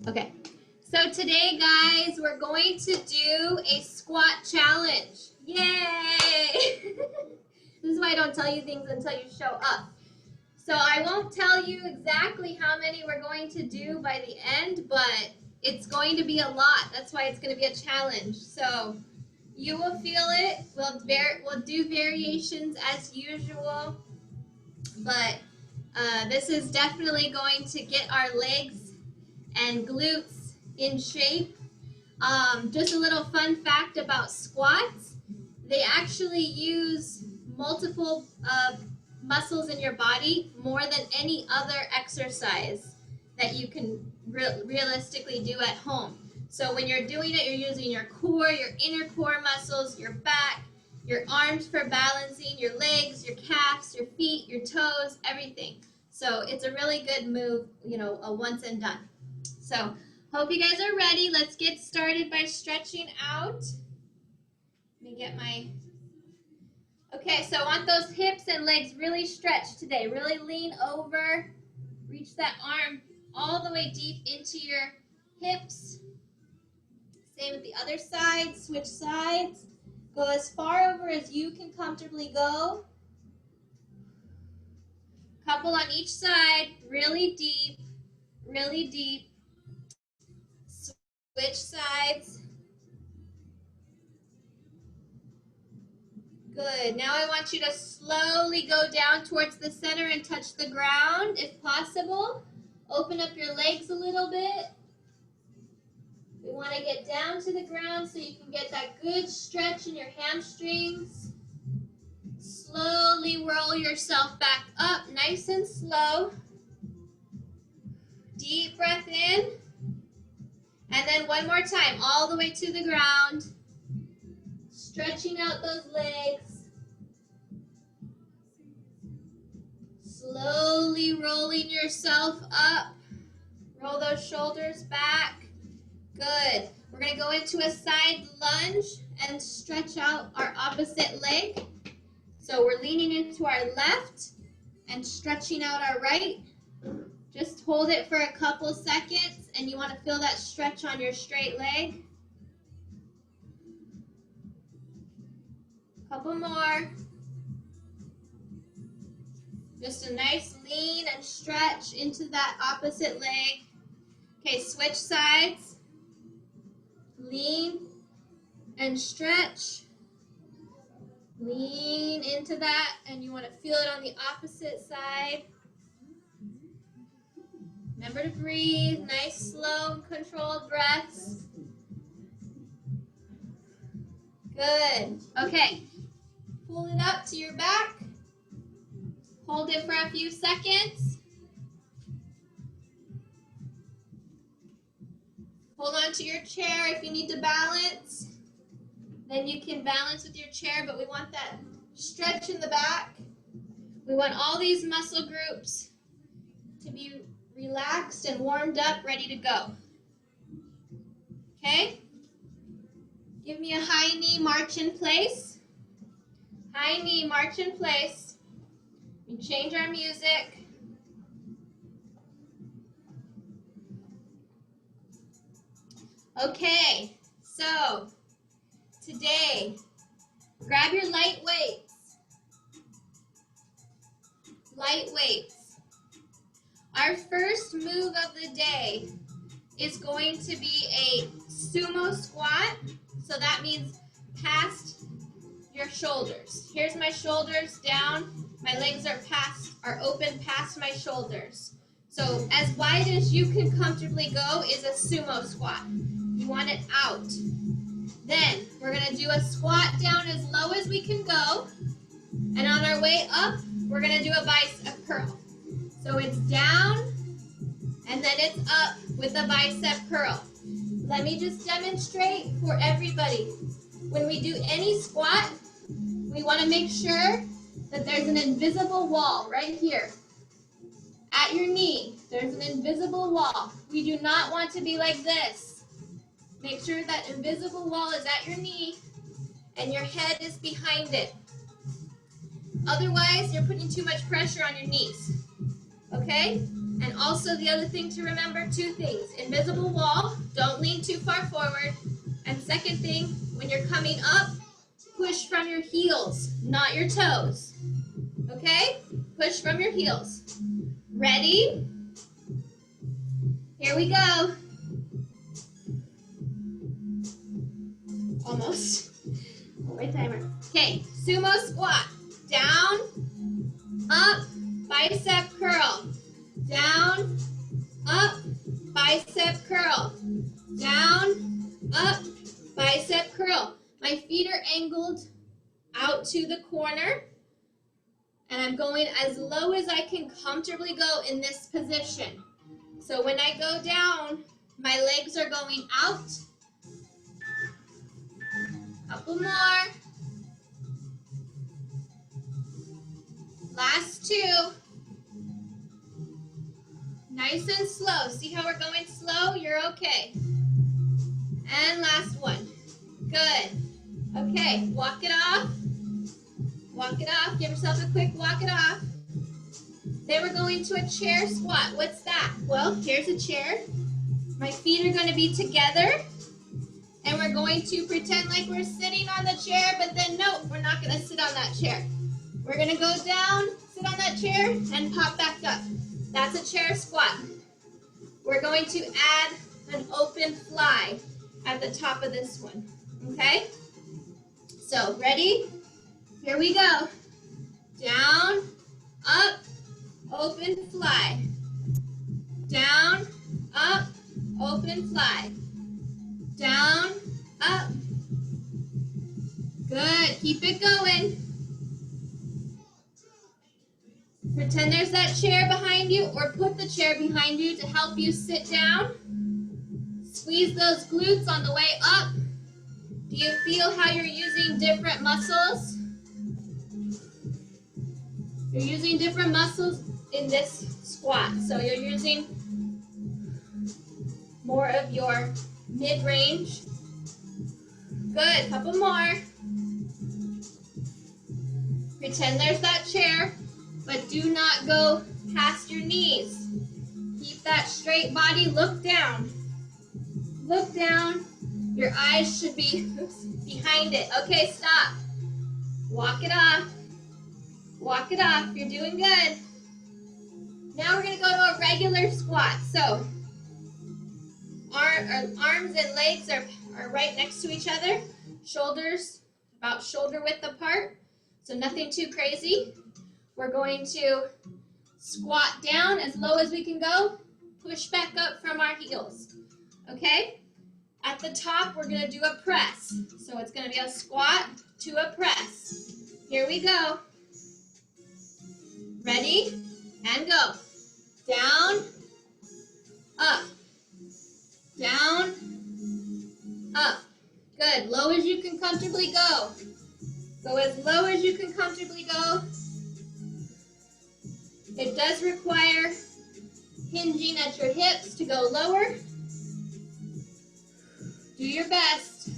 Okay, so today, guys, we're going to do a squat challenge. Yay! This is why I don't tell you things until you show up. So I won't tell you exactly how many we're going to do by the end, but it's going to be a lot. That's why it's going to be a challenge. So you will feel it. We'll do variations as usual, but this is definitely going to get our legs and glutes in shape. Just a little fun fact about squats. They actually use multiple muscles in your body more than any other exercise that you can realistically do at home. So when you're doing it, you're using your core, your inner core muscles, your back, your arms for balancing, your legs, your calves, your feet, your toes, everything. So it's a really good move, a once and done. So hope you guys are ready. Let's get started by stretching out. Let me get my... Okay, so I want those hips and legs really stretched today. Really lean over. Reach that arm all the way deep into your hips. Same with the other side. Switch sides. Go as far over as you can comfortably go. Couple on each side. Really deep. Really deep. Switch sides. Good. Now I want you to slowly go down towards the center and touch the ground if possible. Open up your legs a little bit. We want to get down to the ground so you can get that good stretch in your hamstrings. Slowly roll yourself back up, nice and slow. Deep breath in. And then one more time, all the way to the ground. Stretching out those legs. Slowly rolling yourself up. Roll those shoulders back. Good. We're going to go into a side lunge and stretch out our opposite leg. So we're leaning into our left and stretching out our right. Just hold it for a couple seconds, and you want to feel that stretch on your straight leg. Couple more. Just a nice lean and stretch into that opposite leg. Okay, switch sides. Lean and stretch. Lean into that, and you want to feel it on the opposite side. Remember to breathe. Nice, slow, controlled breaths. Good. Okay. Pull it up to your back. Hold it for a few seconds. Hold on to your chair if you need to balance. Then you can balance with your chair, but we want that stretch in the back. We want all these muscle groups to be relaxed and warmed up, ready to go. Okay? Give me a high knee march in place. High knee march in place. We change our music. Okay, so today, grab your light weights. Light weights. Our first move of the day is going to be a sumo squat. So that means past your shoulders. Here's my shoulders down. My legs are open past my shoulders. So as wide as you can comfortably go is a sumo squat. You want it out. Then we're going to do a squat down as low as we can go. And on our way up, we're going to do a bicep curl. So it's down, and then it's up with a bicep curl. Let me just demonstrate for everybody. When we do any squat, we want to make sure that there's an invisible wall right here. At your knee, there's an invisible wall. We do not want to be like this. Make sure that invisible wall is at your knee and your head is behind it. Otherwise, you're putting too much pressure on your knees. Okay? And also the other thing to remember, two things. Invisible wall, don't lean too far forward. And second thing, when you're coming up, push from your heels, not your toes. Okay? Push from your heels. Ready? Here we go. Almost. My timer. Okay, sumo squat. Down, up, bicep curl. Down, up, bicep curl. Down, up, bicep curl. My feet are angled out to the corner, and I'm going as low as I can comfortably go in this position. So when I go down, my legs are going out. Couple more. Last two. Nice and slow. See how we're going slow? You're okay. And last one. Good. Okay, walk it off. Walk it off. Give yourself a quick walk it off. Then we're going to a chair squat. What's that? Well, here's a chair. My feet are going to be together. And we're going to pretend like we're sitting on the chair, but then no, we're not going to sit on that chair. We're going to go down, sit on that chair, and pop back up. That's a chair squat. We're going to add an open fly at the top of this one, okay? So, ready? Here we go. Down, up, open fly. Down, up, open fly. Down, up. Good, keep it going. Pretend there's that chair behind you, or put the chair behind you to help you sit down. Squeeze those glutes on the way up. Do you feel how you're using different muscles? You're using different muscles in this squat. So you're using more of your mid-range. Good, couple more. Pretend there's that chair, but do not go past your knees. Keep that straight body, look down. Look down. Your eyes should be behind it. Okay, stop. Walk it off. Walk it off. You're doing good. Now we're going to go to a regular squat. So arms and legs are right next to each other. Shoulders about shoulder width apart. So nothing too crazy. We're going to squat down as low as we can go. Push back up from our heels. Okay? At the top, we're going to do a press. So it's going to be a squat to a press. Here we go. Ready? And go. Down, up, down, up. Good. Low as you can comfortably go. Go as low as you can comfortably go. It does require hinging at your hips to go lower. Do your best.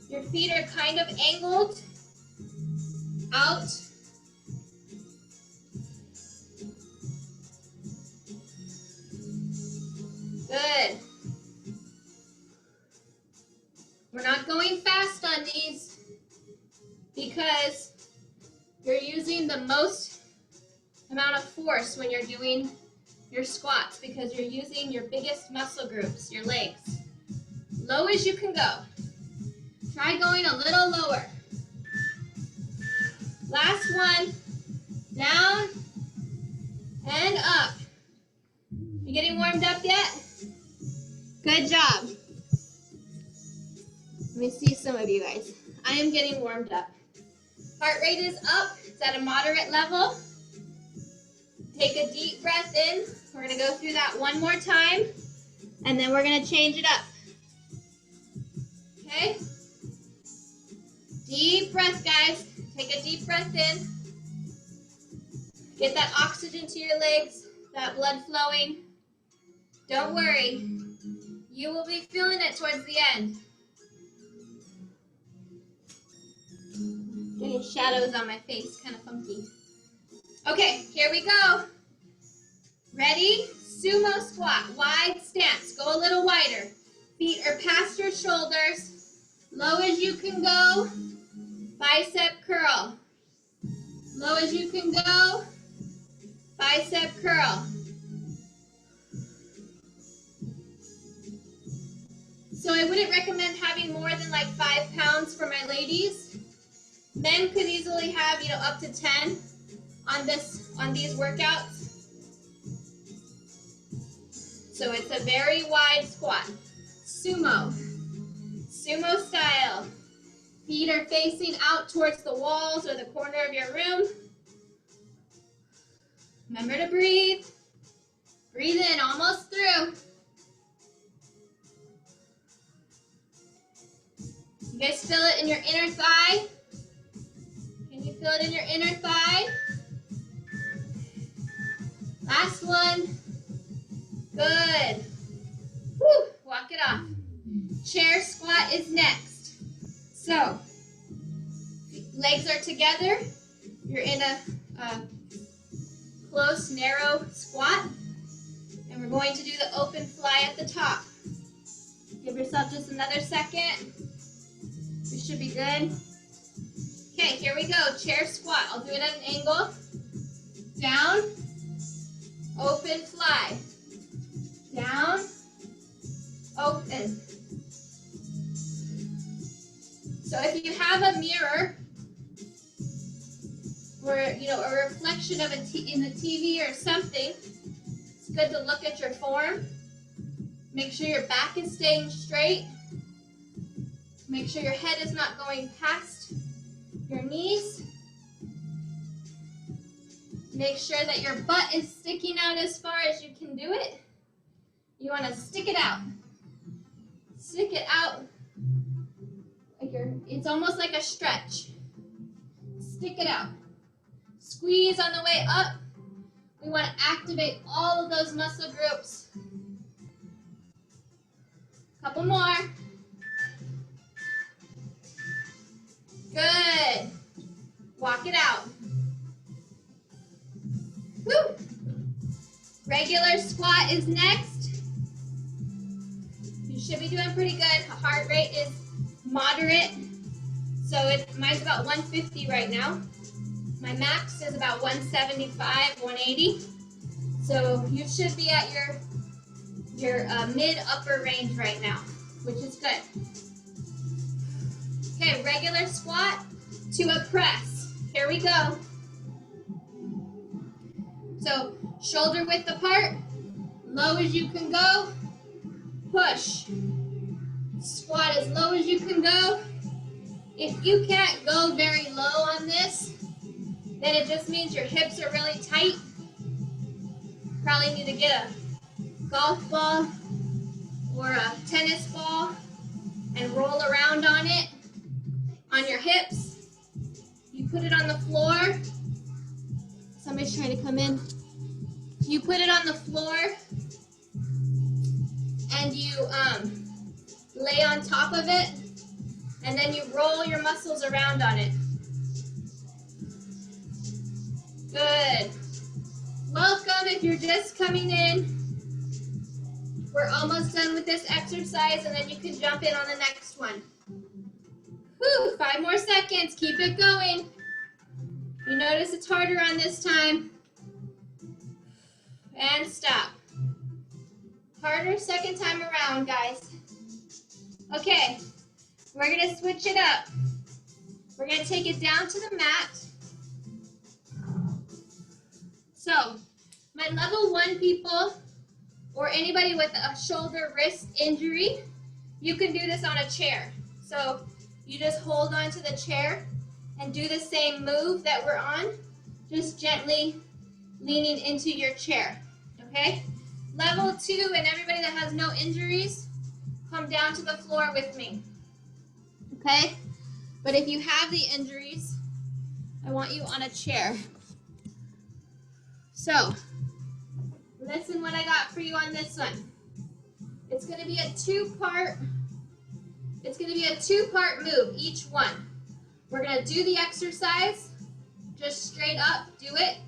Your feet are kind of angled out. Good. We're not going fast on these because you're using the most amount of force when you're doing your squats because you're using your biggest muscle groups, your legs. Low as you can go. Try going a little lower. Last one. Down and up. You getting warmed up yet? Good job. Let me see some of you guys. I am getting warmed up. Heart rate is up. It's at a moderate level. Take a deep breath in. We're going to go through that one more time, and then we're going to change it up. Okay? Deep breath, guys. Take a deep breath in. Get that oxygen to your legs, that blood flowing. Don't worry. You will be feeling it towards the end. Getting shadows on my face, kind of funky. Okay, here we go. Ready? Sumo squat, wide stance. Go a little wider. Feet are past your shoulders. Low as you can go. Bicep curl. Low as you can go. Bicep curl. So I wouldn't recommend having more than like 5 pounds for my ladies. Men could easily have, up to 10 on these workouts. So it's a very wide squat. Sumo style. Feet are facing out towards the walls or the corner of your room. Remember to breathe. Breathe in, almost through. You guys feel it in your inner thigh? Can you feel it in your inner thigh? Last one. Good. Woo, walk it off. Chair squat is next. So, legs are together. You're in a close, narrow squat. And we're going to do the open fly at the top. Give yourself just another second. We should be good. Okay, here we go. Chair squat. I'll do it at an angle. Down. Open fly. Down. Open. So if you have a mirror or a reflection of in the TV or something, it's good to look at your form. Make sure your back is staying straight. Make sure your head is not going past your knees. Make sure that your butt is sticking out as far as you can do it. You want to stick it out. Stick it out. It's almost like a stretch. Stick it out. Squeeze on the way up. We want to activate all of those muscle groups. Couple more. Good. Walk it out. Woo. Regular squat is next. You should be doing pretty good. Heart rate is moderate. So mine's about 150 right now. My max is about 175, 180. So you should be at your mid-upper range right now, which is good. Okay, regular squat to a press. Here we go. So shoulder width apart, low as you can go, push. Squat as low as you can go. If you can't go very low on this, then it just means your hips are really tight. Probably need to get a golf ball or a tennis ball and roll around on it, on your hips. You put it on the floor. Somebody's trying to come in. You put it on the floor and you lay on top of it, and then you roll your muscles around on it. Good. Welcome if you're just coming in. We're almost done with this exercise, and then you can jump in on the next one. Whew, 5 more seconds. Keep it going. You notice it's harder on this time. And stop. Harder second time around, guys. Okay, we're going to switch it up. We're going to take it down to the mat. So, my level 1 people, or anybody with a shoulder wrist injury, you can do this on a chair. So, you just hold on to the chair and do the same move that we're on, just gently leaning into your chair, okay? Level 2, and everybody that has no injuries, come down to the floor with me, okay? But if you have the injuries, I want you on a chair. So, listen what I got for you on this one. It's going to be a two-part move, each one. We're going to do the exercise, just straight up, do it.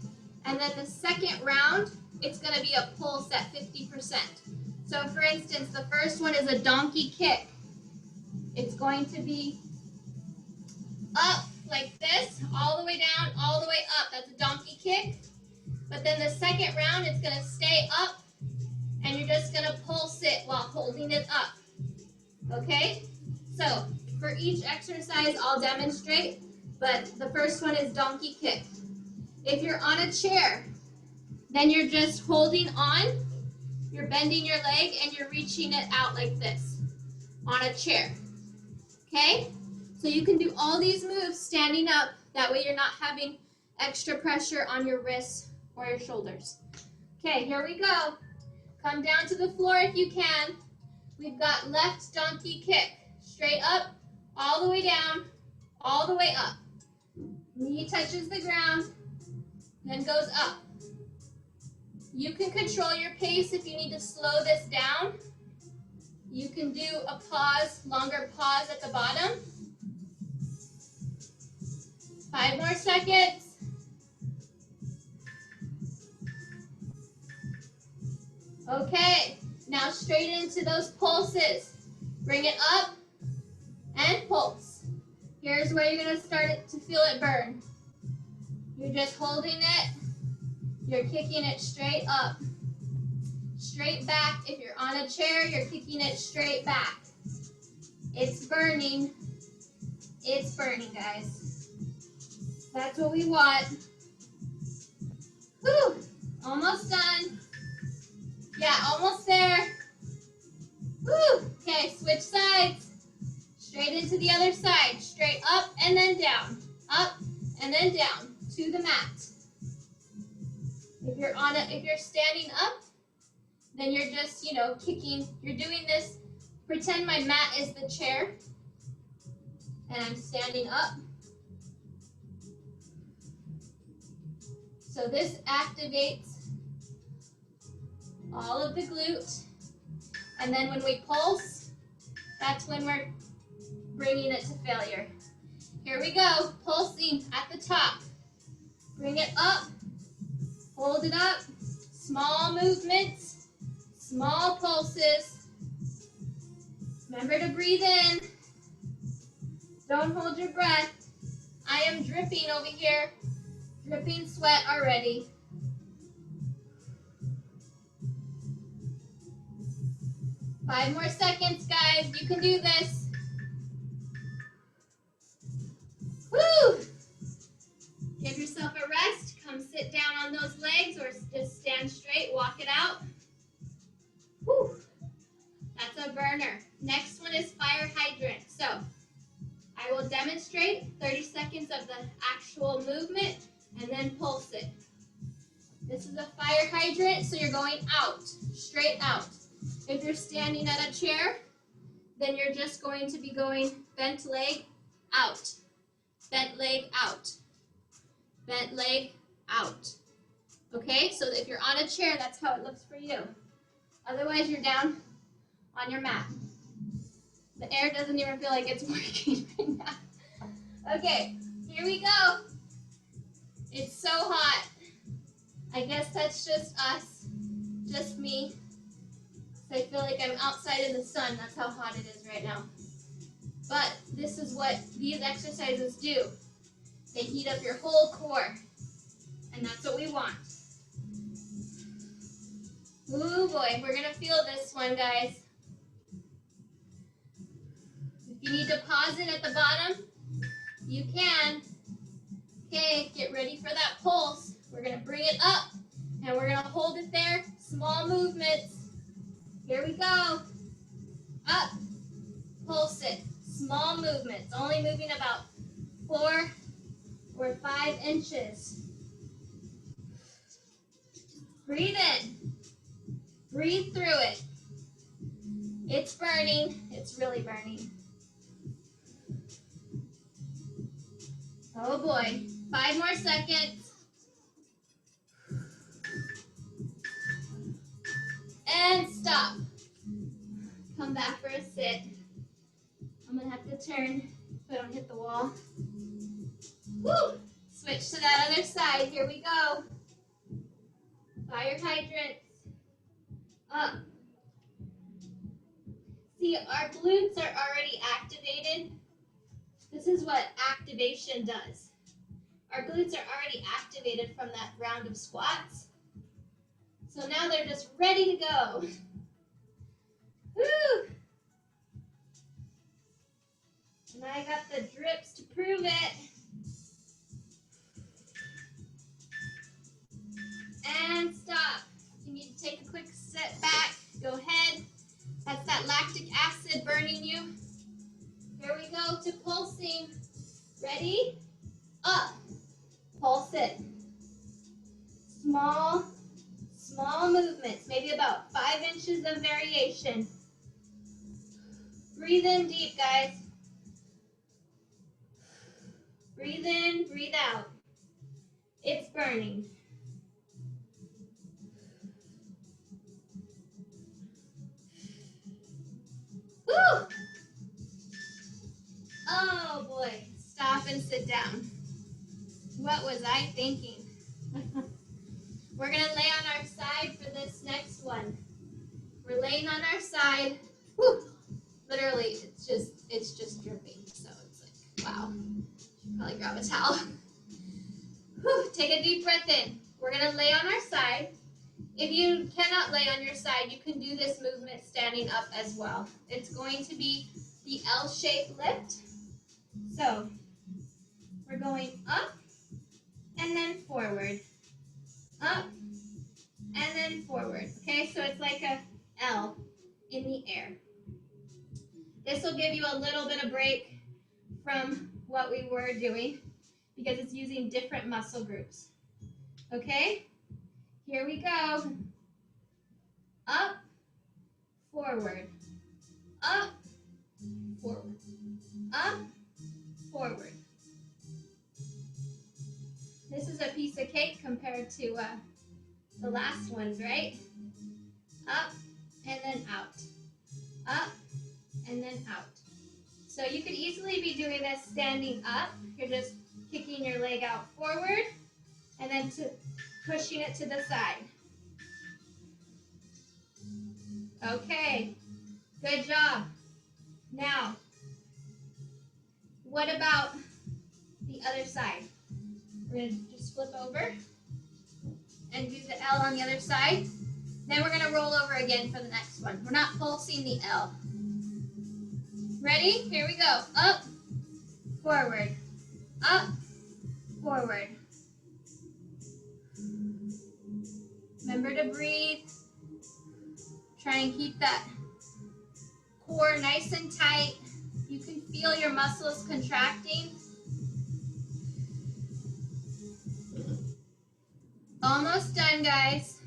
And then the second round, it's going to be a pulse at 50%. So for instance, the first one is a donkey kick. It's going to be up like this, all the way down, all the way up. That's a donkey kick. But then the second round, it's going to stay up, and you're just going to pulse it while holding it up. Okay? So for each exercise, I'll demonstrate, but the first one is donkey kick. If you're on a chair, then you're just holding on, you're bending your leg, and you're reaching it out like this on a chair. Okay? So you can do all these moves standing up. That way you're not having extra pressure on your wrists or your shoulders. Okay, here we go. Come down to the floor if you can. We've got left donkey kick. Straight up, all the way down, all the way up. Knee touches the ground, then goes up. You can control your pace if you need to slow this down. You can do a pause, longer pause at the bottom. 5 more seconds. Okay, now straight into those pulses. Bring it up and pulse. Here's where you're going to start to feel it burn. You're just holding it. You're kicking it straight up. Straight back. If you're on a chair, you're kicking it straight back. It's burning. It's burning, guys. That's what we want. Whew. Almost done. Yeah, almost there. Whew. Okay, switch sides. Straight into the other side. Straight up and then down. Up and then down to the mat. If you're standing up, then you're just, kicking. You're doing this. Pretend my mat is the chair. And I'm standing up. So this activates all of the glute. And then when we pulse, that's when we're bringing it to failure. Here we go, pulsing at the top. Bring it up, hold it up, small movements, small pulses. Remember to breathe in. Don't hold your breath. I am dripping over here, dripping sweat already. Five more seconds, guys. You can do this. Woo! Give yourself a rest. Come sit down on those legs or just stand straight. Walk it out. Woo! That's a burner. Next one is fire hydrant. So I will demonstrate 30 seconds of the actual movement and then pulse it. This is a fire hydrant, so you're going out, straight out. If you're standing at a chair, then you're just going to be going bent leg out, bent leg out, bent leg out. Okay, so if you're on a chair, that's how it looks for you. Otherwise, you're down on your mat. The air doesn't even feel like it's working right now. Okay, here we go. It's so hot. I guess that's just us, just me. So I feel like I'm outside in the sun. That's how hot it is right now. But this is what these exercises do. They heat up your whole core. And that's what we want. Ooh boy, we're gonna feel this one, guys. If you need to pause it at the bottom, you can. Okay, get ready for that pulse. We're gonna bring it up and we're gonna hold it there. Small movements. Here we go. Up. Pulse it. Small movements. Only moving about 4 or 5 inches. Breathe in. Breathe through it. It's burning. It's really burning. Oh boy. 5 more seconds. And stop. Come back for a sit. I'm going to have to turn so I don't hit the wall. Woo! Switch to that other side. Here we go. Fire hydrants. Up. See, our glutes are already activated. This is what activation does. Our glutes are already activated from that round of squats. So now they're just ready to go. Woo! And I got the drips to prove it. And stop. If you need to take a quick step back, go ahead. That's that lactic acid burning you. Here we go to pulsing. Ready? Up. Pulse it. Small movements, maybe about 5 inches of variation. Breathe in deep, guys. Breathe in, breathe out. It's burning. Woo! Oh boy, stop and sit down. What was I thinking? We're gonna lay on our side for this next one. We're laying on our side. Whew. Literally, it's just dripping. So it's like, wow. Should probably grab a towel. Whew. Take a deep breath in. We're gonna lay on our side. If you cannot lay on your side, you can do this movement standing up as well. It's going to be the L-shaped lift. So we're going up and then forward. Up and then forward. Okay, so it's like a L in the air. This will give you a little bit of break from what we were doing because it's using different muscle groups. Okay, here we go. Up, forward, up, forward, up, forward. This is a piece of cake compared to the last ones, right? Up and then out. Up and then out. So you could easily be doing this standing up. You're just kicking your leg out forward and then pushing it to the side. Okay, good job. Now, what about the other side? We're going to just flip over and do the L on the other side. Then we're going to roll over again for the next one. We're not pulsing the L. Ready? Here we go. Up, forward, up, forward. Remember to breathe. Try and keep that core nice and tight. You can feel your muscles contracting. Almost done, guys.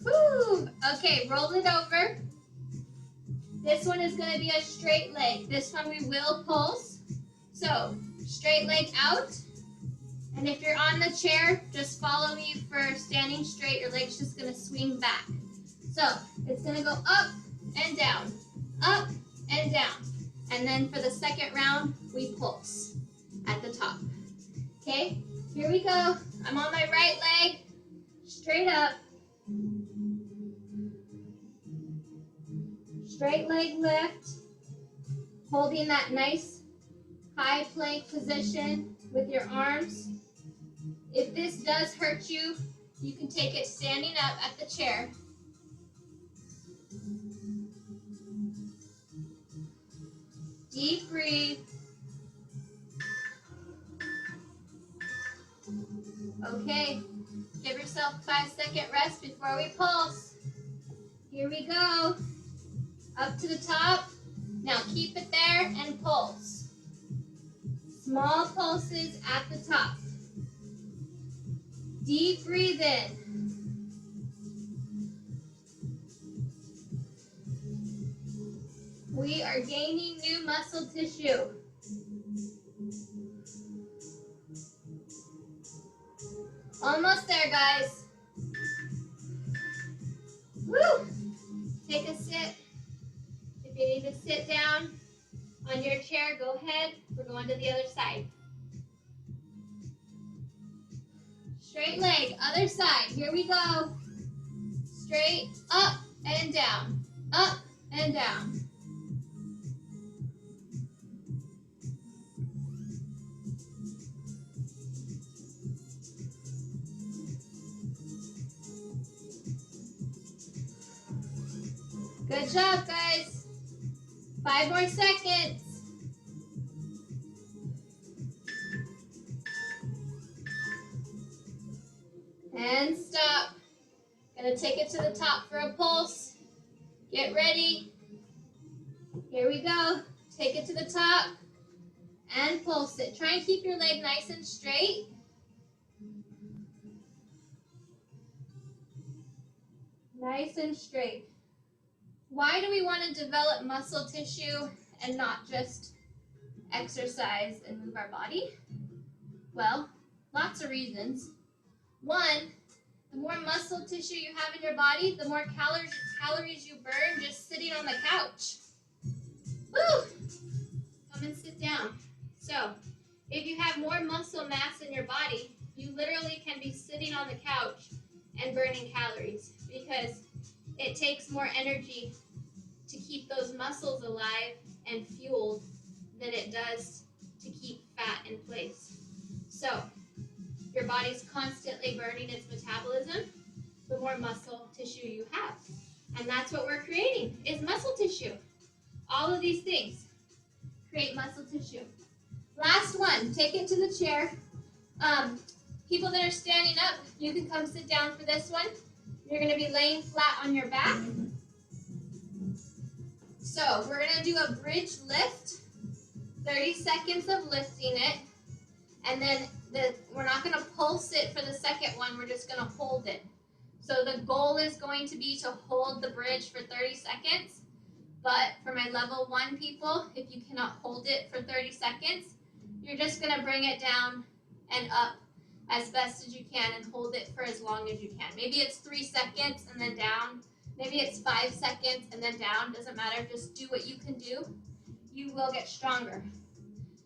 Woo! Okay, roll it over. This one is going to be a straight leg. This one we will pulse. So, straight leg out. And if you're on the chair, just follow me for standing straight. Your leg's just going to swing back. So, it's going to go up and down, up and down. And then for the second round, we pulse at the top. Okay, here we go. I'm on my right leg, straight up. Straight leg lift, holding that nice high plank position with your arms. If this does hurt you, you can take it standing up at the chair. Deep breathe. Okay, give yourself a 5-second rest before we pulse. Here we go. Up to the top. Now keep it there and pulse. Small pulses at the top. Deep breathe in. We are gaining new muscle tissue. Almost there, guys. Woo! Take a sit. If you need to sit down on your chair, go ahead. We're going to the other side. Straight leg, other side. Here we go. Straight, up and down. Up and down. Good job, guys. 5 more seconds. And stop. Gonna take it to the top for a pulse. Get ready. Here we go. Take it to the top and pulse it. Try and keep your leg nice and straight. Nice and straight. Why do we want to develop muscle tissue and not just exercise and move our body? Well, lots of reasons. One, the more muscle tissue you have in your body, the more calories you burn just sitting on the couch. Woo! Come and sit down. So, if you have more muscle mass in your body, you literally can be sitting on the couch and burning calories because it takes more energy to keep those muscles alive and fueled than it does to keep fat in place. So, your body's constantly burning its metabolism, the more muscle tissue you have. And that's what we're creating, is muscle tissue. All of these things create muscle tissue. Last one, take it to the chair. People that are standing up, you can come sit down for this one. You're gonna be laying flat on your back. So we're gonna do a bridge lift, 30 seconds of lifting it, and then we're not gonna pulse it for the second one, we're just gonna hold it. So the goal is going to be to hold the bridge for 30 seconds, but for my level 1 people, if you cannot hold it for 30 seconds, you're just gonna bring it down and up as best as you can and hold it for as long as you can. Maybe it's 3 seconds and then down. Maybe it's 5 seconds and then down. Doesn't matter. Just do what you can do. You will get stronger.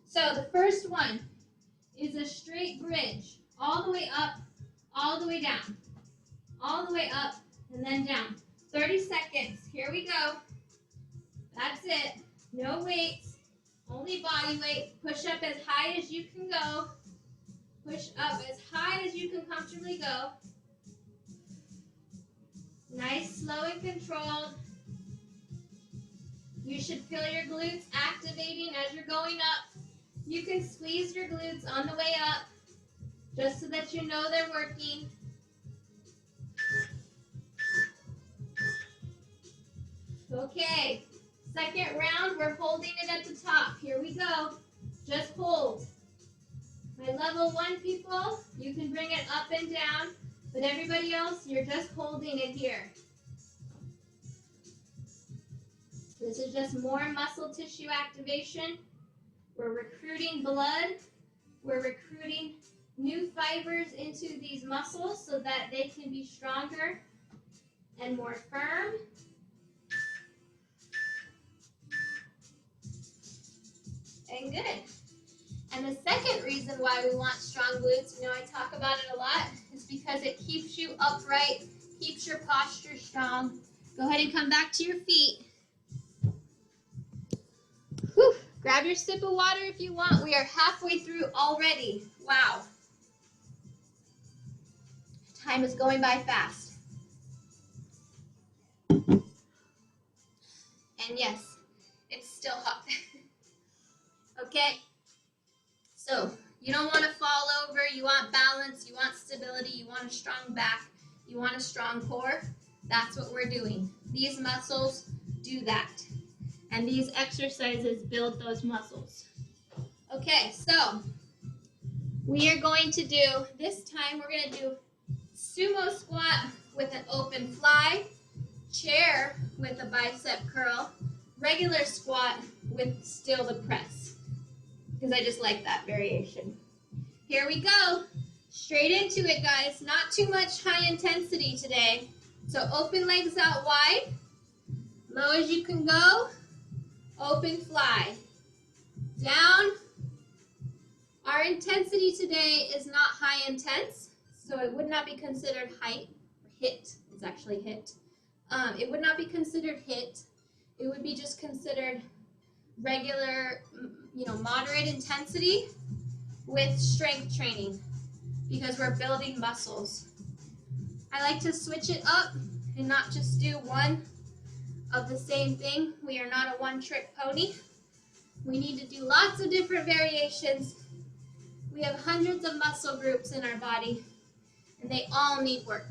So the first one is a straight bridge. All the way up, all the way down. All the way up and then down. 30 seconds. Here we go. That's it. No weights. Only body weight. Push up as high as you can go. Push up as high as you can comfortably go. Nice, slow and controlled. You should feel your glutes activating as you're going up. You can squeeze your glutes on the way up, just so that you know they're working. Okay, second round, we're holding it at the top. Here we go. Just hold. My level 1 people, you can bring it up and down, but everybody else, you're just holding it here. This is just more muscle tissue activation. We're recruiting blood. We're recruiting new fibers into these muscles so that they can be stronger and more firm. And good. And the second reason why we want strong glutes, I talk about it a lot, is because it keeps you upright, keeps your posture strong. Go ahead and come back to your feet. Whew. Grab your sip of water if you want. We are halfway through already. Wow. Time is going by fast. And yes, it's still hot. Okay. So, you don't want to fall over, you want balance, you want stability, you want a strong back, you want a strong core. That's what we're doing. These muscles do that. And these exercises build those muscles. Okay, so we are going to do, this time we're going to do sumo squat with an open fly, chair with a bicep curl, regular squat with still the press. Because I just like that variation. Here we go. Straight into it, guys. Not too much high intensity today. So open legs out wide. Low as you can go. Open fly. Down. Our intensity today is not high intense. So it would not be considered height, hit, it's actually hit. It would not be considered hit. It would be just considered regular, moderate intensity with strength training because we're building muscles. I like to switch it up and not just do one of the same thing. We are not a one-trick pony. We need to do lots of different variations. We have hundreds of muscle groups in our body, and they all need work.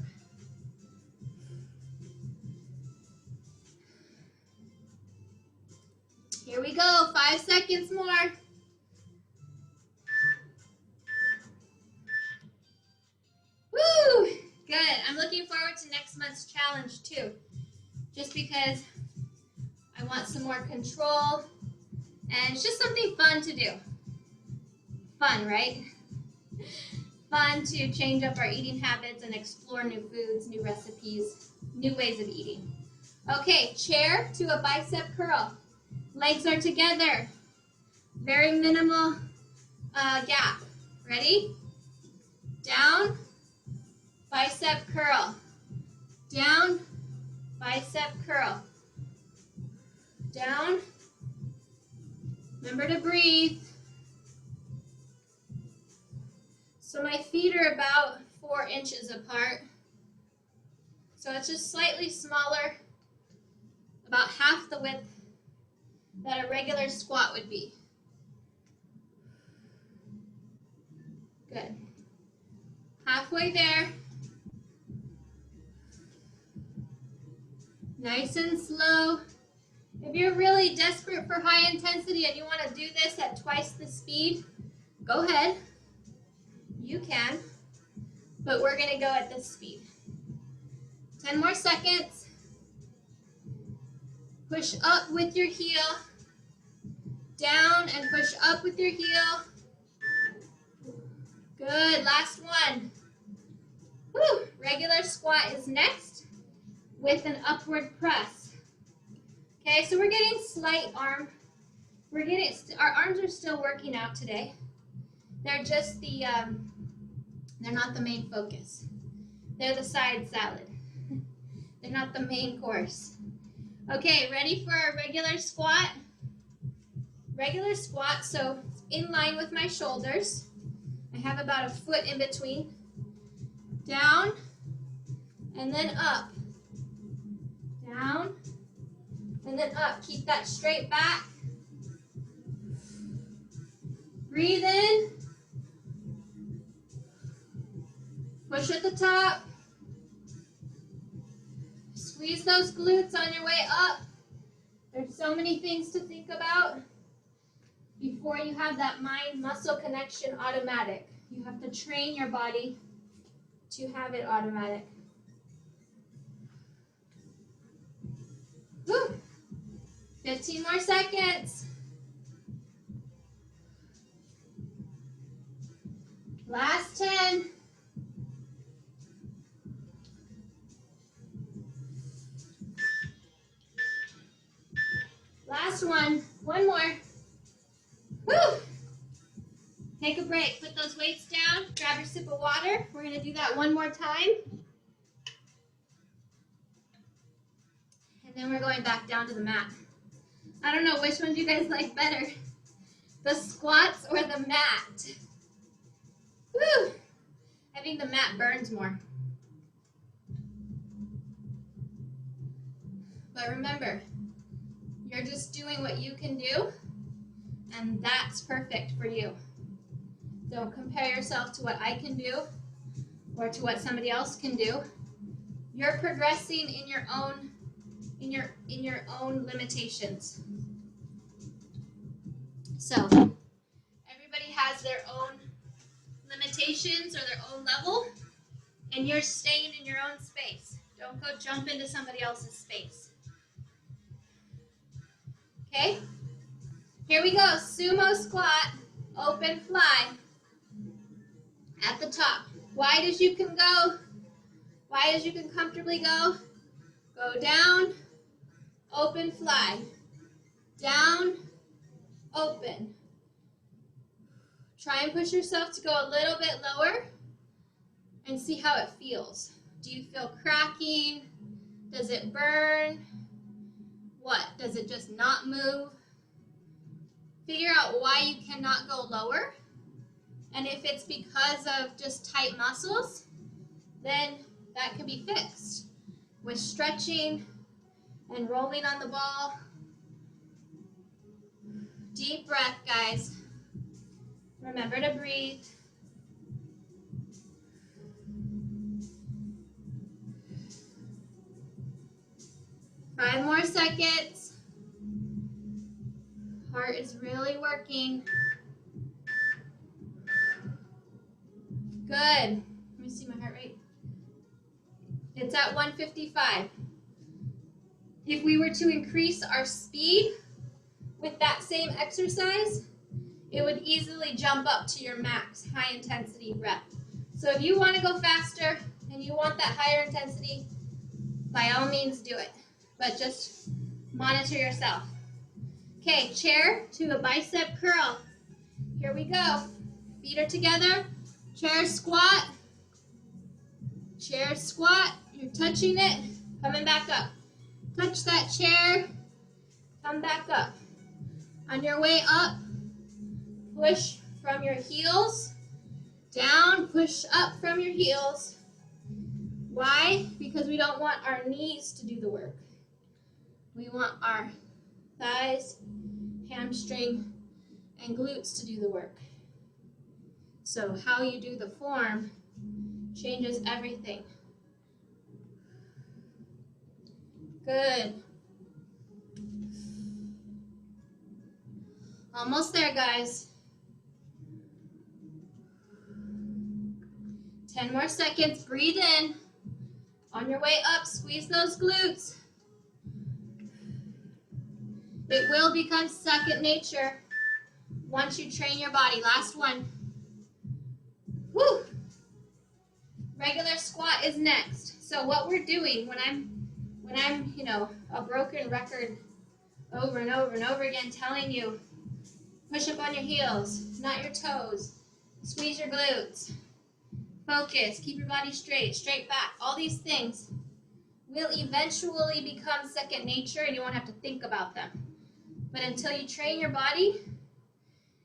Here we go, 5 seconds more. Woo! Good. I'm looking forward to next month's challenge too, just because I want some more control, and it's just something fun to do. Fun, right? Fun to change up our eating habits and explore new foods, new recipes, new ways of eating. Okay, chair to a bicep curl. Legs are together. Very minimal gap. Ready? Down, bicep curl. Down, bicep curl. Down. Remember to breathe. So my feet are about 4 inches apart. So it's just slightly smaller, about half the width that a regular squat would be. Good. Halfway there. Nice and slow. If you're really desperate for high intensity and you want to do this at twice the speed, go ahead. You can, but we're going to go at this speed. 10 more seconds. Push up with your heel. Down and push up with your heel. Good, last one. Woo. Regular squat is next with an upward press. Okay, so we're getting slight arm. Our arms are still working out today. They're just they're not the main focus. They're the side salad. They're not the main course. Okay, ready for a regular squat? Regular squat, so in line with my shoulders. I have about a foot in between. Down, and then up. Down, and then up. Keep that straight back. Breathe in. Push at the top. Squeeze those glutes on your way up. There's so many things to think about before you have that mind-muscle connection automatic. You have to train your body to have it automatic. Woo. 15 more seconds. Last 10. Last one. One more. Woo! Take a break. Put those weights down. Grab your sip of water. We're going to do that one more time. And then we're going back down to the mat. I don't know which one do you guys like better, the squats or the mat. Woo! I think the mat burns more. But remember, you're just doing what you can do, and that's perfect for you. Don't compare yourself to what I can do or to what somebody else can do. You're progressing in your own limitations. So everybody has their own limitations or their own level, and you're staying in your own space. Don't go jump into somebody else's space. Okay? Here we go. Sumo squat, open fly. At the top. Wide as you can go. Wide as you can comfortably go. Go down, open fly. Down, open. Try and push yourself to go a little bit lower and see how it feels. Do you feel cracking? Does it burn? What? Does it just not move? Figure out why you cannot go lower. And if it's because of just tight muscles, then that can be fixed with stretching and rolling on the ball. Deep breath, guys. Remember to breathe. Five more seconds. Heart is really working. Good. Let me see my heart rate. It's at 155. If we were to increase our speed with that same exercise, it would easily jump up to your max high intensity rep. So if you want to go faster and you want that higher intensity, by all means do it. But just monitor yourself. Okay, chair to a bicep curl. Here we go. Feet are together. Chair squat. Chair squat. You're touching it. Coming back up. Touch that chair. Come back up. On your way up, push from your heels. Down, push up from your heels. Why? Because we don't want our knees to do the work. We want our thighs, hamstring, and glutes to do the work. So how you do the form changes everything. Good. Almost there, guys. 10 more seconds. Breathe in. On your way up, squeeze those glutes. It will become second nature once you train your body. Last one. Woo! Regular squat is next. So what we're doing when I'm a broken record over and over and over again telling you, push up on your heels, not your toes, squeeze your glutes, focus, keep your body straight, straight back, all these things will eventually become second nature and you won't have to think about them. But until you train your body,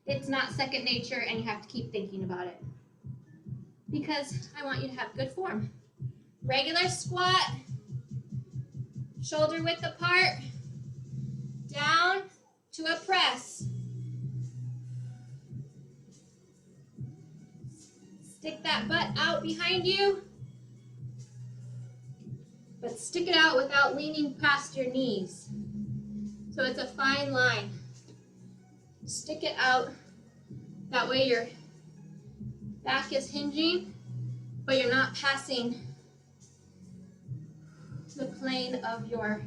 it's not second nature and you have to keep thinking about it. Because I want you to have good form. Regular squat, shoulder width apart, down to a press. Stick that butt out behind you, but stick it out without leaning past your knees. So it's a fine line. Stick it out, that way your back is hinging, but you're not passing the plane of your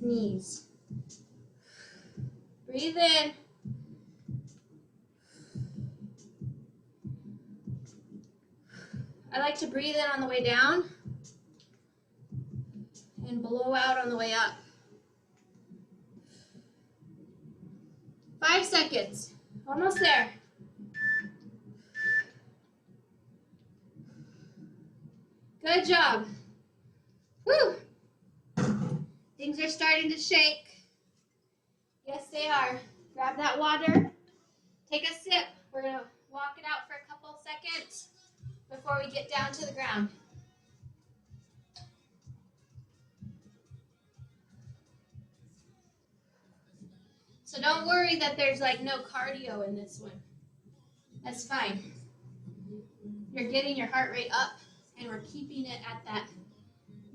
knees. Breathe in. I like to breathe in on the way down and blow out on the way up. 5 seconds. Almost there. Good job. Woo! Things are starting to shake. Yes, they are. Grab that water. Take a sip. We're going to walk it out for a couple seconds before we get down to the ground. So don't worry that there's like no cardio in this one. That's fine. You're getting your heart rate up and we're keeping it at that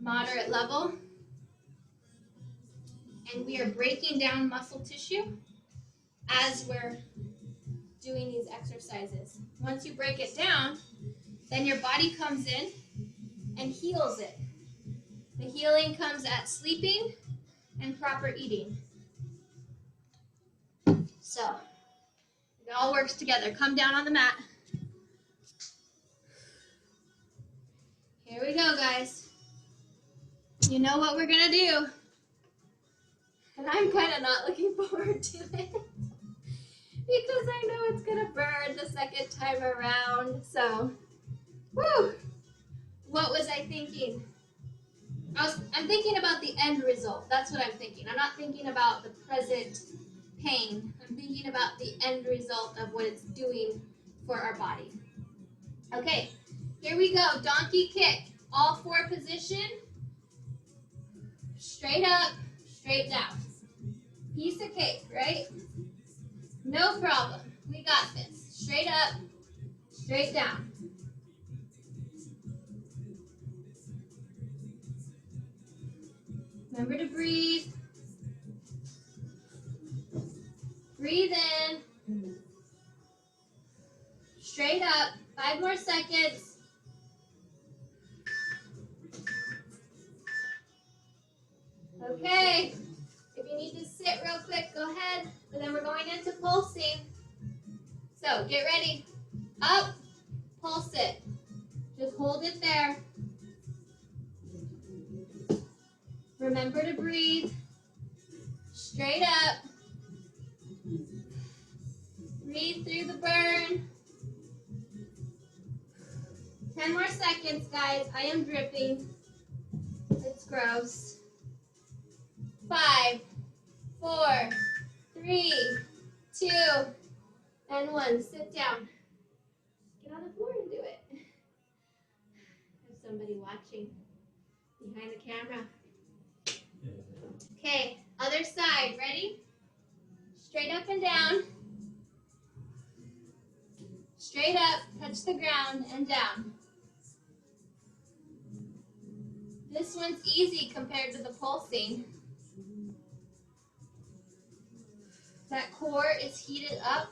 moderate level. And we are breaking down muscle tissue as we're doing these exercises. Once you break it down, then your body comes in and heals it. The healing comes at sleeping and proper eating. So, it all works together. Come down on the mat. Here we go, guys. You know what we're going to do. And I'm kind of not looking forward to it. Because I know it's going to burn the second time around. So, woo! What was I thinking? I'm thinking about the end result. That's what I'm thinking. I'm not thinking about the present pain. I'm thinking about the end result of what it's doing for our body. Okay, here we go. Donkey kick. All four position. Straight up, straight down. Piece of cake, right? No problem. We got this. Straight up, straight down. Remember to breathe. Breathe in. Straight up. 5 more seconds. Okay. If you need to sit real quick, go ahead. But then we're going into pulsing. So get ready. Up. Pulse it. Just hold it there. Remember to breathe. Straight up. Breathe through the burn. 10 more seconds, guys. I am dripping. It's gross. 5, 4, 3, 2, and 1. Sit down. Get on the floor and do it. There's somebody watching behind the camera. Okay, other side. Ready? Straight up and down. Straight up, touch the ground, and down. This one's easy compared to the pulsing. That core is heated up.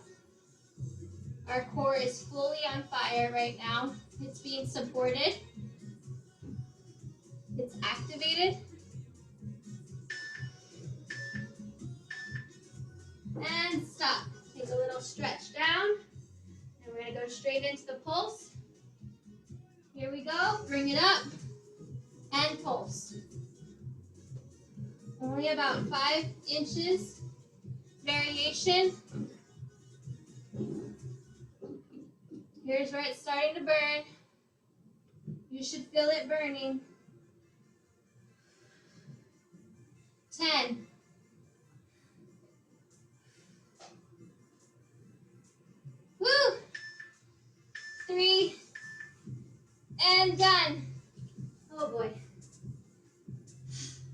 Our core is fully on fire right now. It's being supported. It's activated. And stop. Take a little stretch down. And we're going to go straight into the pulse. Here we go. Bring it up. And pulse. Only about 5 inches variation. Here's where it's starting to burn. You should feel it burning. 10. 3. And done. Oh boy.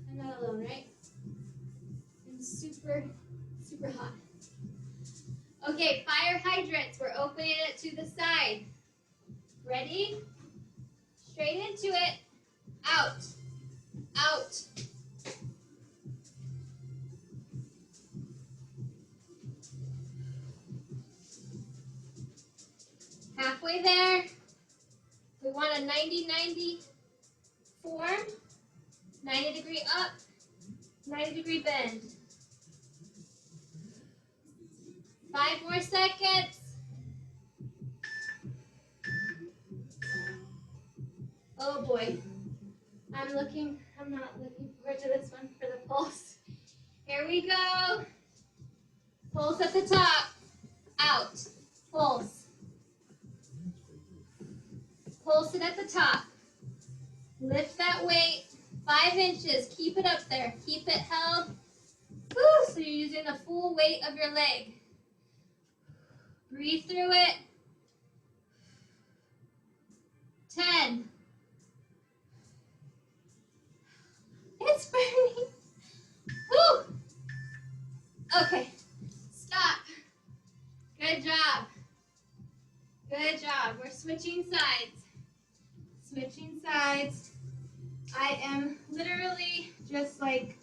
I'm not alone, right? It's super, super hot. Okay, fire hydrants. We're opening it to the side. Ready? Straight into it. Out. Out. Halfway there. We want a 90-90 form. 90-degree up, 90-degree bend. 5 more seconds. Oh boy. I'm not looking forward to this one for the pulse. Here we go. Pulse at the top. Out. Pulse. Pulse it at the top. Lift that weight. 5 inches. Keep it up there. Keep it held. Woo, so you're using the full weight of your leg. Breathe through it. 10. It's burning. Woo! Okay. Stop. Good job. Good job. We're switching sides. Switching sides. I am literally just like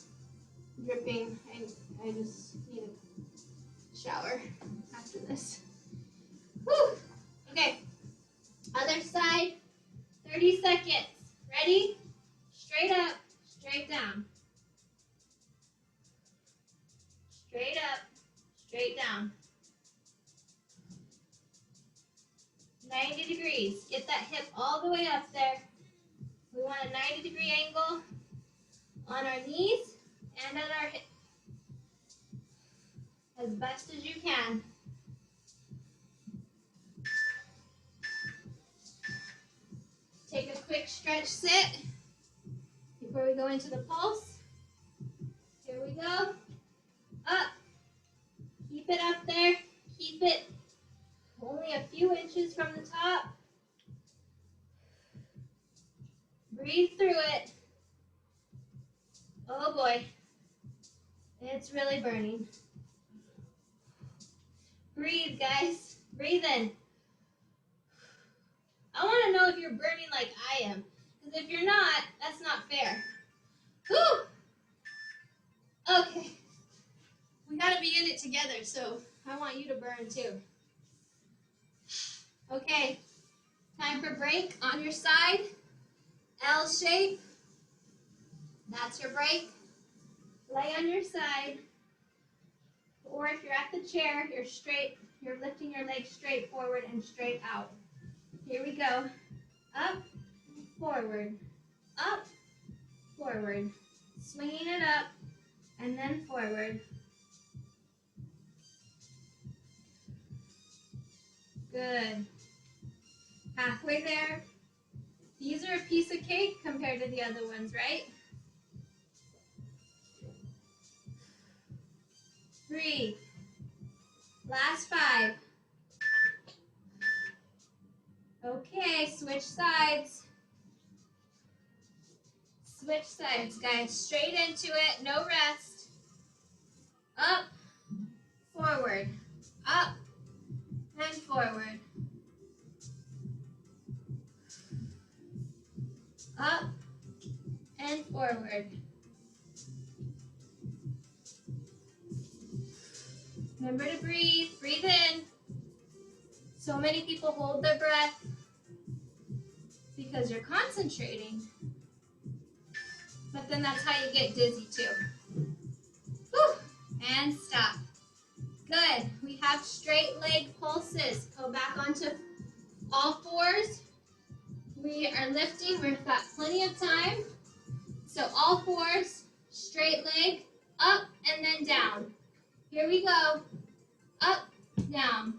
dripping. I just need a shower after this. Whew. Okay. Other side. 30 seconds. Ready? Straight up, straight down. Straight up, straight down. 90 degrees. Get that hip all the way up there. We want a 90-degree angle on our knees and at our hips. As best as you can. take a quick stretch sit before we go into the pulse. Here we go. Up. Keep it up there. Keep it only a few inches from the top. Breathe through it. Oh boy. It's really burning. Breathe, guys. Breathe in. I want to know if you're burning like I am. Because if you're not, that's not fair. Whew. Okay. We got to be in it together, so I want you to burn too. Okay. Time for break on your side. L shape. That's your break. Lay on your side. Or if you're at the chair, you're straight. You're lifting your legs straight forward and straight out. Here we go. Up, forward, up, forward. Swinging it up, and then forward. Good. Halfway there. These are a piece of cake compared to the other ones, right? 3. Last 5. Okay, switch sides. Switch sides, guys. Straight into it, no rest. Up, forward, up, and forward. Up, and forward. Remember to breathe. Breathe in. So many people hold their breath because you're concentrating. But then that's how you get dizzy too. Whew. And stop. Good. We have straight leg pulses. Go back onto all fours. We are lifting. We've got plenty of time. So all fours, straight leg, up and then down. Here we go. Up, down.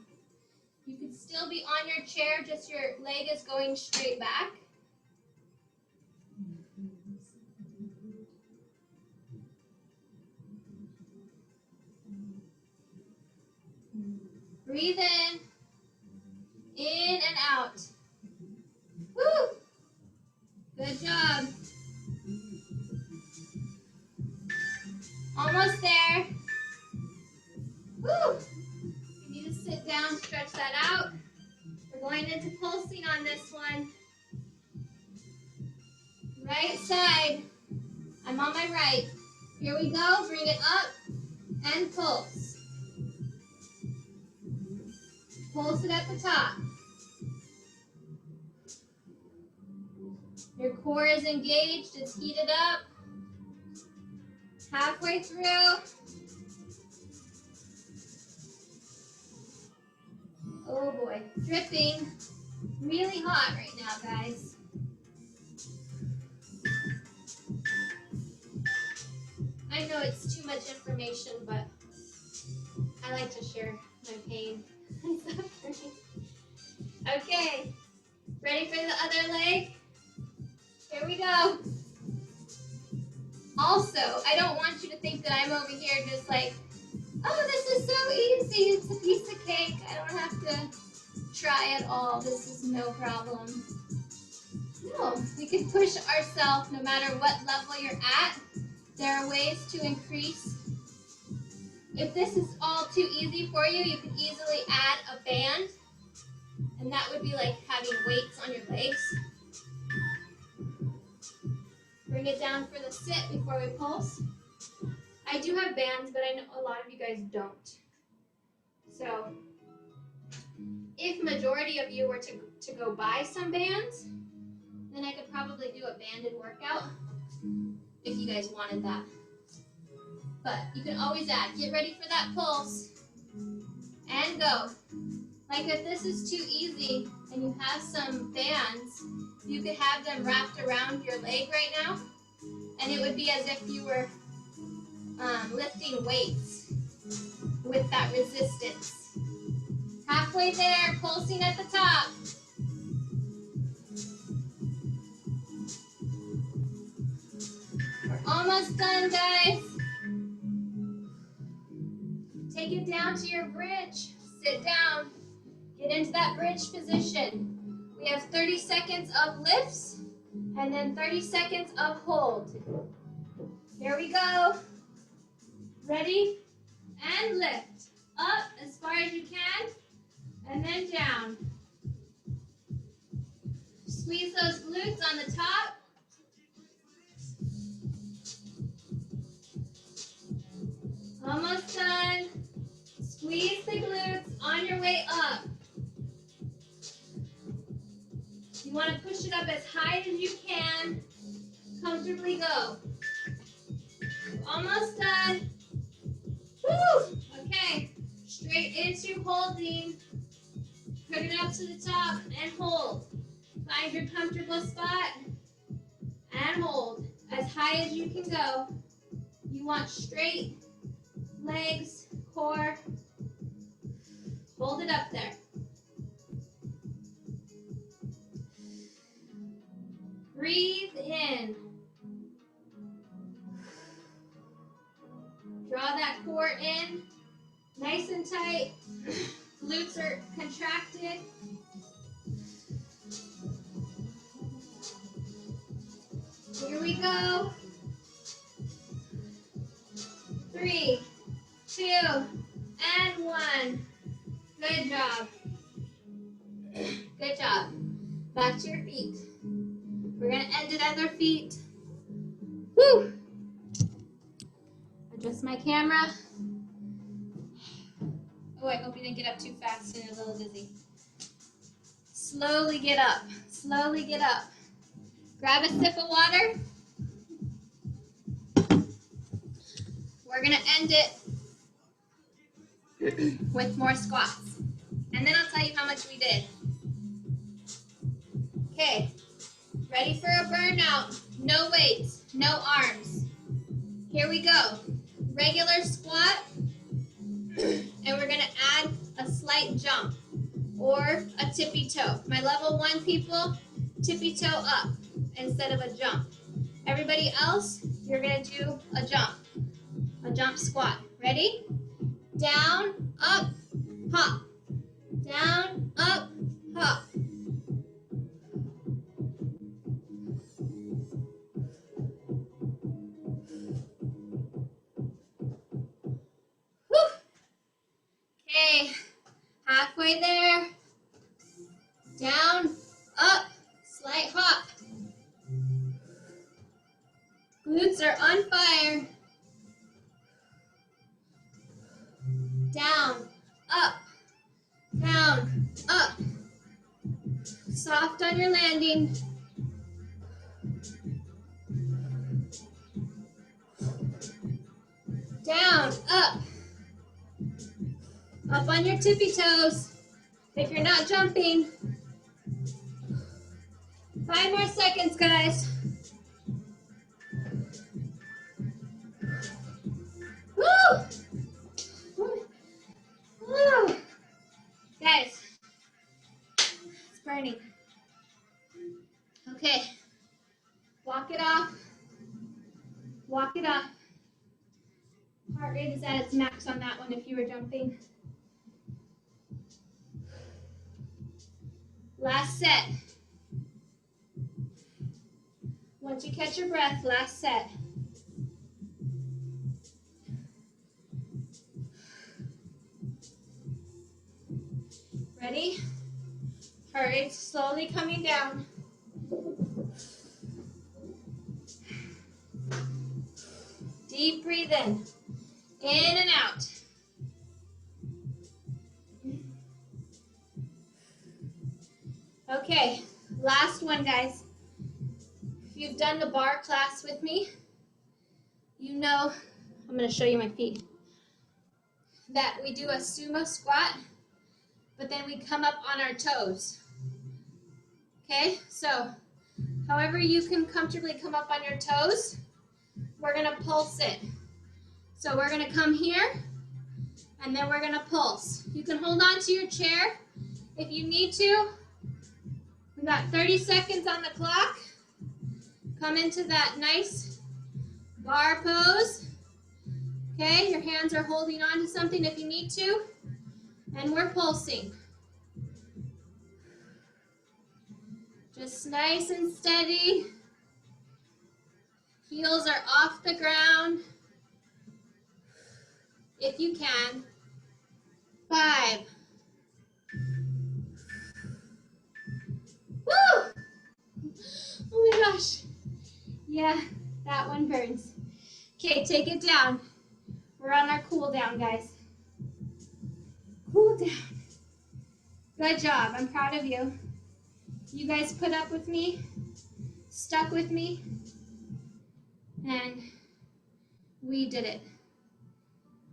You could still be on your chair, just your leg is going straight back. Breathe in and out. Woo! Good job. Almost there. Woo! You need to sit down, stretch that out. We're going into pulsing on this one. Right side. I'm on my right. Here we go. Bring it up and pulse. Pulse it at the top. Your core is engaged. It's heated up. Halfway through. Oh boy, dripping. Really hot right now, guys. I know it's too much information, but I like to share my pain. Okay, ready for the other leg? Here we go. Also, I don't want you to think that I'm over here just like, oh, this is so easy. It's a piece of cake. I don't have to try at all. This is no problem. No, we can push ourselves no matter what level you're at. There are ways to increase. If this is all too easy for you, you can easily add a band. And that would be like having weights on your legs. Bring it down for the sit before we pulse. I do have bands, but I know a lot of you guys don't. So if majority of you were to go buy some bands, then I could probably do a banded workout if you guys wanted that. But you can always add. Get ready for that pulse and go. Like if this is too easy and you have some bands, you could have them wrapped around your leg right now, and it would be as if you were lifting weights with that resistance. Halfway there, pulsing at the top. Almost done, guys. Take it down to your bridge. Sit down. Get into that bridge position. We have 30 seconds of lifts and then 30 seconds of hold. Here we go. Ready? And lift. Up as far as you can and then down. Squeeze those glutes on the top. Almost done. Squeeze the glutes on your way up. You want to push it up as high as you can. Comfortably go. Almost done. Woo! Okay. Straight into holding. Put it up to the top and hold. Find your comfortable spot and hold as high as you can go. You want straight legs, core. Hold it up there. Breathe in. Draw that core in, nice and tight. Glutes are contracted. Here we go. 3, 2, and 1. Good job. Good job. Back to your feet. We're going to end it at our feet. Woo! Adjust my camera. Oh, I hope you didn't get up too fast and you're a little dizzy. Slowly get up. Slowly get up. Grab a sip of water. We're going to end it with more squats. And then I'll tell you how much we did. Okay. Ready for a burnout. No weights. No arms. Here we go. Regular squat. And we're going to add a slight jump or a tippy toe. My level 1 people, tippy toe up instead of a jump. Everybody else, you're going to do a jump squat. Ready? Down, up, hop. Down, up, hop. Okay, halfway there. Down, up, slight hop. Glutes are on fire. Down, up, down, up. Soft on your landing. Down, up. Up on your tippy toes. If you're not jumping. 5 more seconds, guys. Woo! Woo! Guys, it's burning. Okay. Walk it off. Walk it off. Heart rate is at its max on that one if you were jumping. Last set. Once you catch your breath, last set. Ready? Heart rate slowly coming down. Deep breathe in and out. Okay, last one, guys. If you've done the bar class with me, you know, I'm going to show you my feet, that we do a sumo squat, but then we come up on our toes. Okay, so however you can comfortably come up on your toes, we're going to pulse it. So we're going to come here, and then we're going to pulse. You can hold on to your chair if you need to. We got 30 seconds on the clock. Come into that nice Bar pose. Okay, your hands are holding on to something if you need to. And we're pulsing. Just nice and steady. Heels are off the ground. If you can. 5. Woo! Oh my gosh. Yeah, that one burns. Okay, take it down. We're on our cool down, guys. Cool down. Good job. I'm proud of you. You guys put up with me, stuck with me, and we did it.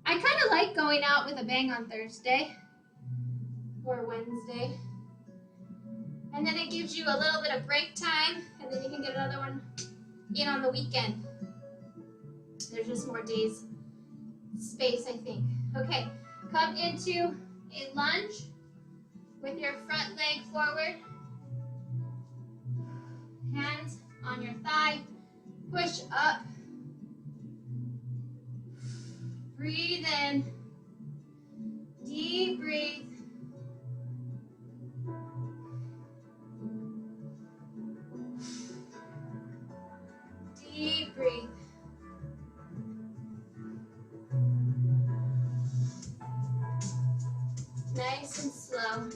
I kind of like going out with a bang on Thursday or Wednesday. And then it gives you a little bit of break time, and then you can get another one in on the weekend. There's just more days space, I think. Okay, come into a lunge with your front leg forward. Hands on your thigh. Push up. Breathe in. Deep breathe. Deep breathe. Nice and slow.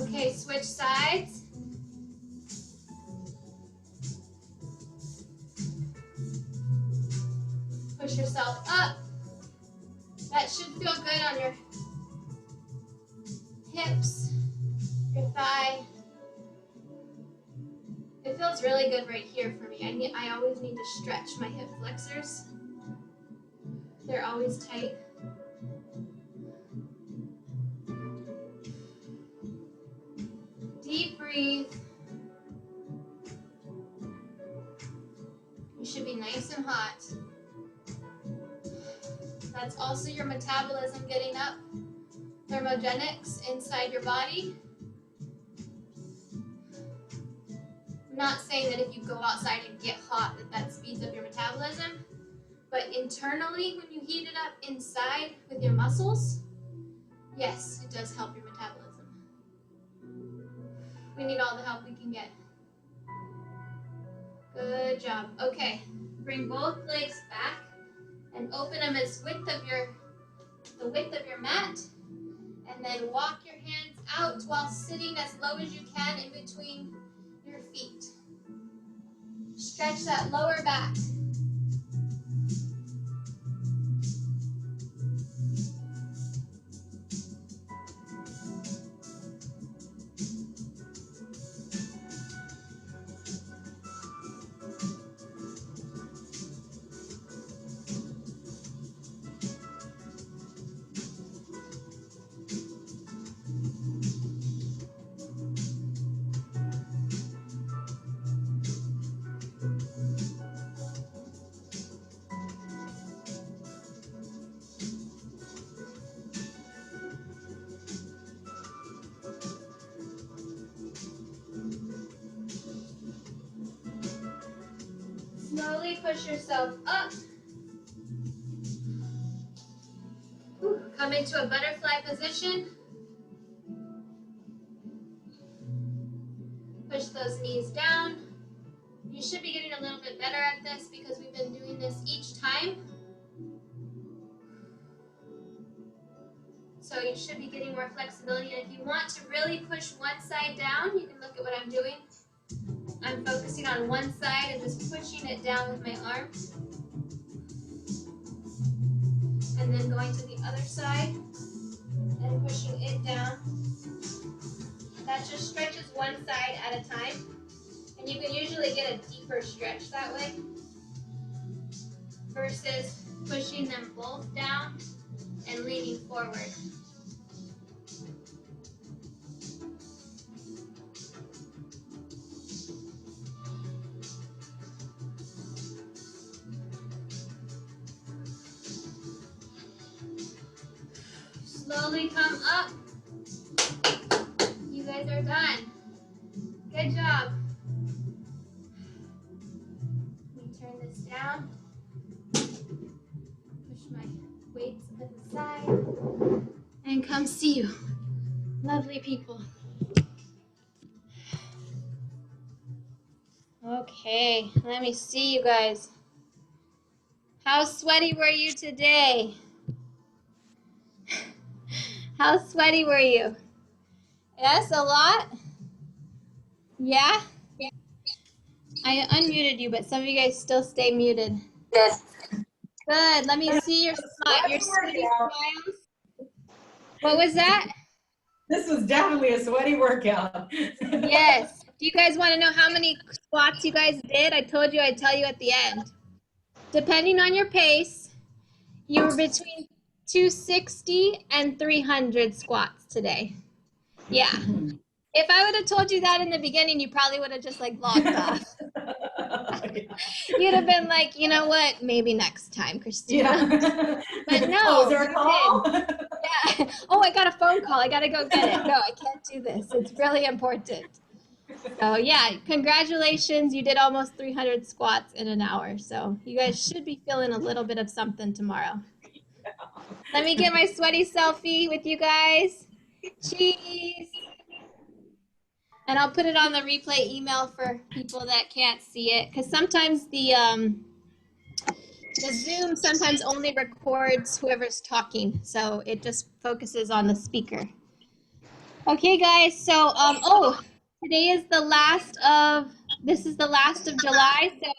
Okay, switch sides. Push yourself up. That should feel good on your hips, your thigh. It feels really good right here for me. I always need to stretch my hip flexors. They're always tight. Deep breathe. You should be nice and hot. That's also your metabolism getting up. Thermogenics inside your body. I'm not saying that if you go outside and get hot that speeds up your metabolism, but internally when you heat it up inside with your muscles, yes, it does help your metabolism. We need all the help we can get. Good job. Okay, bring both legs back and open them as the width of your mat, and then walk your hands out while sitting as low as you can in between your feet. Stretch that lower back. Slowly push yourself up. Come into a butterfly position. Push those knees down. You should be getting a little bit better at this because we've been doing this each time. So you should be getting more flexibility. And if you want to really push one side down, you can look at what I'm doing. I'm focusing on one side and just pushing it down with my arms. And then going to the other side and pushing it down. That just stretches one side at a time. And you can usually get a deeper stretch that way versus pushing them both down and leaning forward. Slowly come up. You guys are done. Good job. this down. Push my weights to the side. And come see you. Lovely people. Okay, let me see you guys. How sweaty were you today? How sweaty were you? Yes, a lot? Yeah? I unmuted you, but some of you guys still stay muted. Yes. Good. Let me see your smile, your sweaty smiles. What was that? This was definitely a sweaty workout. Yes. Do you guys want to know how many squats you guys did? I told you I'd tell you at the end. Depending on your pace, you were between 260 and 300 squats today. Yeah. If I would have told you that in the beginning, you probably would have just like logged off. You'd have been like, you know what? Maybe next time, Christina. Yeah. But no. Oh, is there a call? Yeah. Oh, I got a phone call. I got to go get it. No, I can't do this. It's really important. So yeah, congratulations. You did almost 300 squats in an hour. So you guys should be feeling a little bit of something tomorrow. Let me get my sweaty selfie with you guys. Cheese. And I'll put it on the replay email for people that can't see it. Because sometimes the Zoom sometimes only records whoever's talking. So it just focuses on the speaker. Okay, guys. So, today is the last of, this is the last of July. So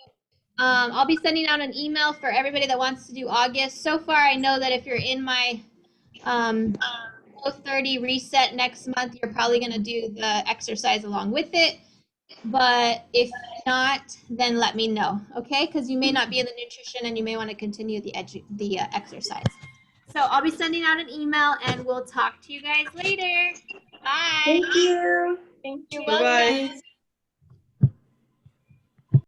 I'll be sending out an email for everybody that wants to do August. So far, I know that if you're in my 30 reset next month, you're probably going to do the exercise along with it. But if not, then let me know, okay? Because you may not be in the nutrition and you may want to continue the exercise. So I'll be sending out an email and we'll talk to you guys later. Bye. Thank you. You're welcome. Bye-bye.